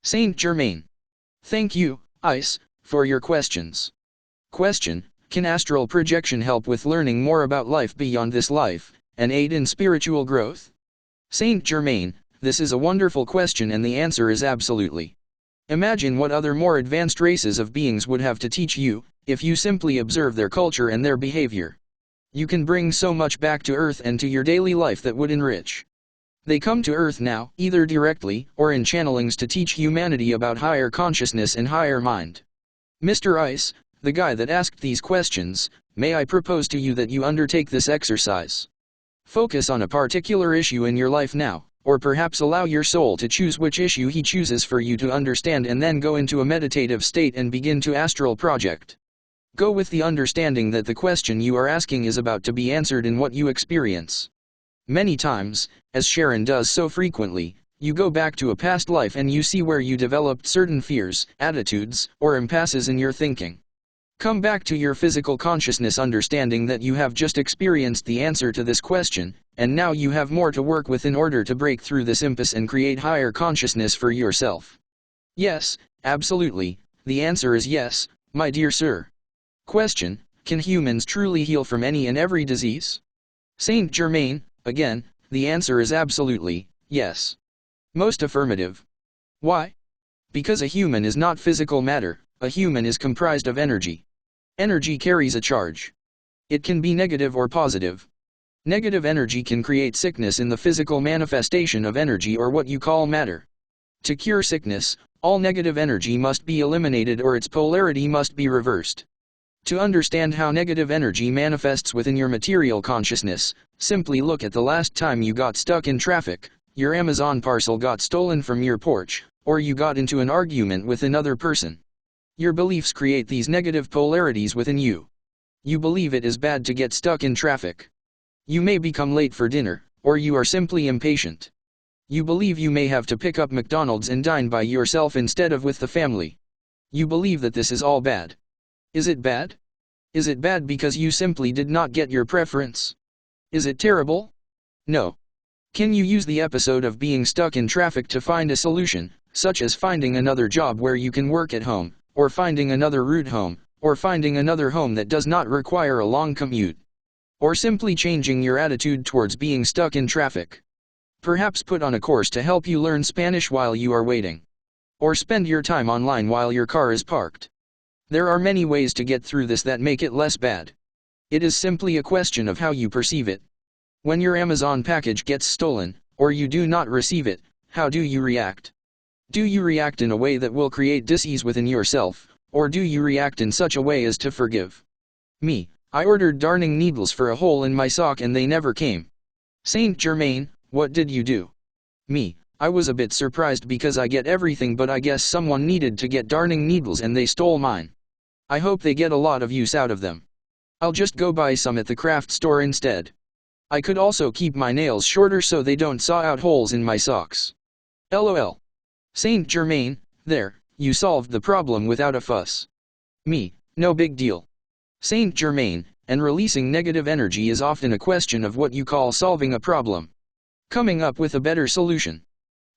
Saint Germain. Thank you, Ice, for your questions. Question: can astral projection help with learning more about life beyond this life, and aid in spiritual growth? Saint Germain, this is a wonderful question and the answer is absolutely. Imagine what other more advanced races of beings would have to teach you, if you simply observe their culture and their behavior. You can bring so much back to Earth and to your daily life that would enrich. They come to Earth now, either directly, or in channelings to teach humanity about higher consciousness and higher mind. Mr. Ice, the guy that asked these questions, may I propose to you that you undertake this exercise? Focus on a particular issue in your life now, or perhaps allow your soul to choose which issue he chooses for you to understand and then go into a meditative state and begin to astral project. Go with the understanding that the question you are asking is about to be answered in what you experience. Many times, as Sharon does so frequently, you go back to a past life and you see where you developed certain fears, attitudes, or impasses in your thinking. Come back to your physical consciousness understanding that you have just experienced the answer to this question, and now you have more to work with in order to break through this impasse and create higher consciousness for yourself. Yes, absolutely, the answer is yes, my dear sir. Question: can humans truly heal from any and every disease? Saint Germain, again, the answer is absolutely, yes. Most affirmative. Why? Because a human is not physical matter, a human is comprised of energy. Energy carries a charge. It can be negative or positive. Negative energy can create sickness in the physical manifestation of energy or what you call matter. To cure sickness, all negative energy must be eliminated or its polarity must be reversed. To understand how negative energy manifests within your material consciousness, simply look at the last time you got stuck in traffic, your Amazon parcel got stolen from your porch, or you got into an argument with another person. Your beliefs create these negative polarities within you. You believe it is bad to get stuck in traffic. You may become late for dinner, or you are simply impatient. You believe you may have to pick up McDonald's and dine by yourself instead of with the family. You believe that this is all bad. Is it bad? Is it bad because you simply did not get your preference? Is it terrible? No. Can you use the episode of being stuck in traffic to find a solution, such as finding another job where you can work at home, or finding another route home, or finding another home that does not require a long commute? Or simply changing your attitude towards being stuck in traffic? Perhaps put on a course to help you learn Spanish while you are waiting. Or spend your time online while your car is parked. There are many ways to get through this that make it less bad. It is simply a question of how you perceive it. When your Amazon package gets stolen, or you do not receive it, how do you react? Do you react in a way that will create dis-ease within yourself, or do you react in such a way as to forgive? Me, I ordered darning needles for a hole in my sock and they never came. Saint Germain, what did you do? Me, I was a bit surprised because I get everything but I guess someone needed to get darning needles and they stole mine. I hope they get a lot of use out of them. I'll just go buy some at the craft store instead. I could also keep my nails shorter so they don't saw out holes in my socks. LOL. Saint Germain, there, you solved the problem without a fuss. Me, no big deal. Saint Germain, and releasing negative energy is often a question of what you call solving a problem. Coming up with a better solution.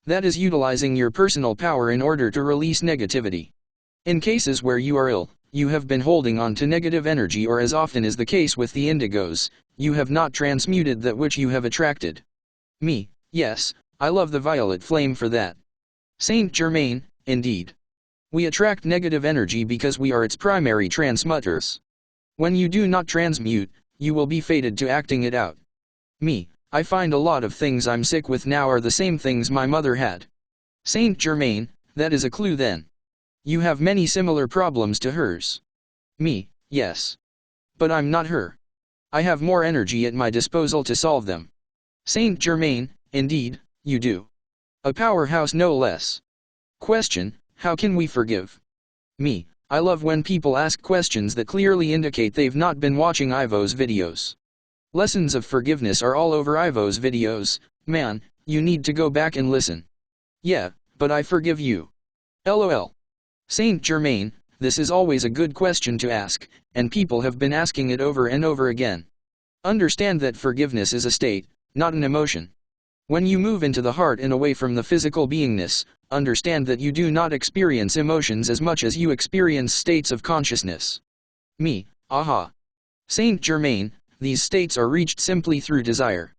That is utilizing your personal power in order to release negativity. In cases where you are ill, you have been holding on to negative energy, or as often is the case with the indigos, you have not transmuted that which you have attracted. Me, yes, I love the violet flame for that. Saint Germain, indeed. We attract negative energy because we are its primary transmuters. When you do not transmute, you will be fated to acting it out. Me, I find a lot of things I'm sick with now are the same things my mother had. Saint Germain, that is a clue then. You have many similar problems to hers. Me, yes. But I'm not her. I have more energy at my disposal to solve them. Saint Germain, indeed, you do. A powerhouse no less. Question: how can we forgive? Me, I love when people ask questions that clearly indicate they've not been watching Ivo's videos. Lessons of forgiveness are all over Ivo's videos. Man, you need to go back and listen. Yeah, but I forgive you. LOL. Saint Germain, this is always a good question to ask, and people have been asking it over and over again. Understand that forgiveness is a state, not an emotion. When you move into the heart and away from the physical beingness, understand that you do not experience emotions as much as you experience states of consciousness. Me, aha. Saint Germain, these states are reached simply through desire.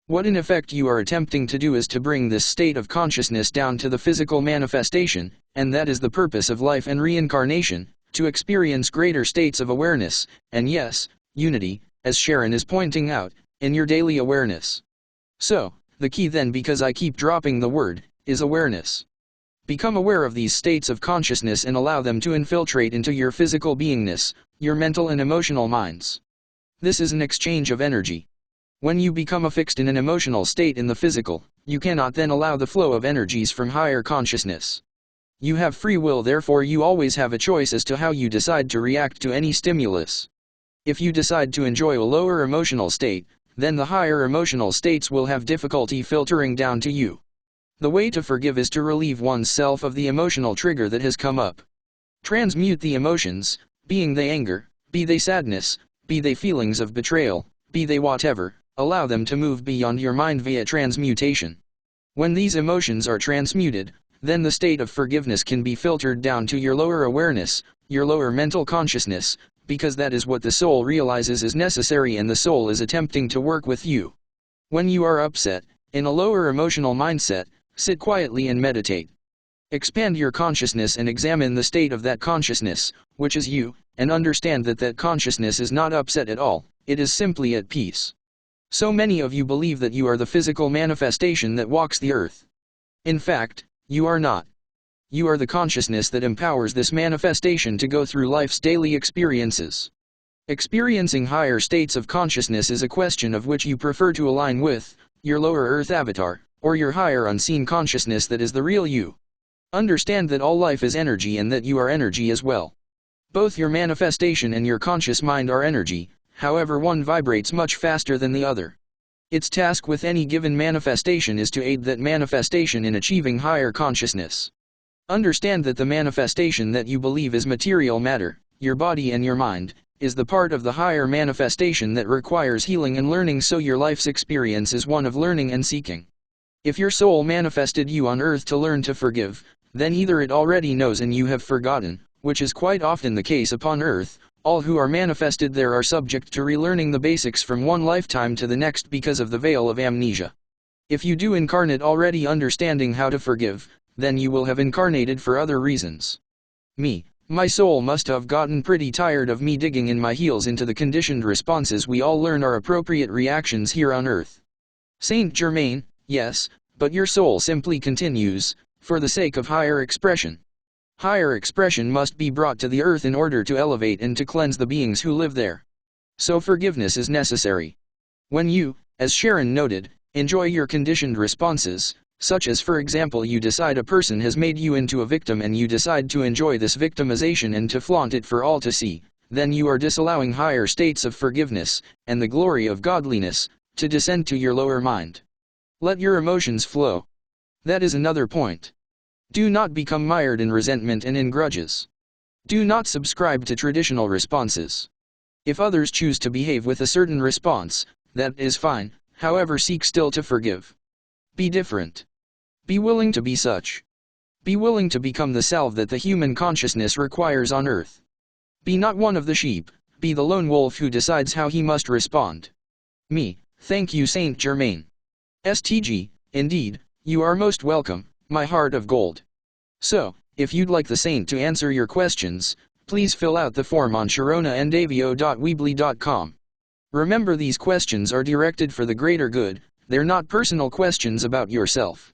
What in effect you are attempting to do is to bring this state of consciousness down to the physical manifestation, and that is the purpose of life and reincarnation, to experience greater states of awareness, and yes, unity, as Sharon is pointing out, in your daily awareness. So, the key then, because I keep dropping the word, is awareness. Become aware of these states of consciousness and allow them to infiltrate into your physical beingness, your mental and emotional minds. This is an exchange of energy. When you become affixed in an emotional state in the physical, you cannot then allow the flow of energies from higher consciousness. You have free will, therefore you always have a choice as to how you decide to react to any stimulus. If you decide to enjoy a lower emotional state, then the higher emotional states will have difficulty filtering down to you. The way to forgive is to relieve oneself of the emotional trigger that has come up. Transmute the emotions, being they anger, be they sadness, be they feelings of betrayal, be they whatever, allow them to move beyond your mind via transmutation. When these emotions are transmuted, then the state of forgiveness can be filtered down to your lower awareness, your lower mental consciousness, because that is what the soul realizes is necessary and the soul is attempting to work with you. When you are upset, in a lower emotional mindset, sit quietly and meditate. Expand your consciousness and examine the state of that consciousness, which is you, and understand that that consciousness is not upset at all, it is simply at peace. So many of you believe that you are the physical manifestation that walks the earth. In fact, you are not. You are the consciousness that empowers this manifestation to go through life's daily experiences. Experiencing higher states of consciousness is a question of which you prefer to align with, your lower earth avatar, or your higher unseen consciousness that is the real you. Understand that all life is energy and that you are energy as well. Both your manifestation and your conscious mind are energy, however one vibrates much faster than the other. Its task with any given manifestation is to aid that manifestation in achieving higher consciousness. Understand that the manifestation that you believe is material matter, your body and your mind, is the part of the higher manifestation that requires healing and learning, so your life's experience is one of learning and seeking. If your soul manifested you on earth to learn to forgive, then either it already knows and you have forgotten, which is quite often the case upon earth. All who are manifested there are subject to relearning the basics from one lifetime to the next because of the veil of amnesia. If you do incarnate already understanding how to forgive, then you will have incarnated for other reasons. My soul must have gotten pretty tired of me digging in my heels into the conditioned responses we all learn are appropriate reactions here on earth. Saint Germain, yes, but your soul simply continues, for the sake of higher expression. Higher expression must be brought to the earth in order to elevate and to cleanse the beings who live there. So forgiveness is necessary. When you, as Sharon noted, enjoy your conditioned responses, such as for example you decide a person has made you into a victim and you decide to enjoy this victimization and to flaunt it for all to see, then you are disallowing higher states of forgiveness, and the glory of godliness, to descend to your lower mind. Let your emotions flow. That is another point. Do not become mired in resentment and in grudges. Do not subscribe to traditional responses. If others choose to behave with a certain response, that is fine, however seek still to forgive. Be different. Be willing to be such. Be willing to become the salve that the human consciousness requires on earth. Be not one of the sheep, be the lone wolf who decides how he must respond. Thank you Saint Germain. STG, indeed, you are most welcome, my heart of gold. So, if you'd like the saint to answer your questions, please fill out the form on sharonaandavio.weebly.com. Remember, these questions are directed for the greater good, they're not personal questions about yourself.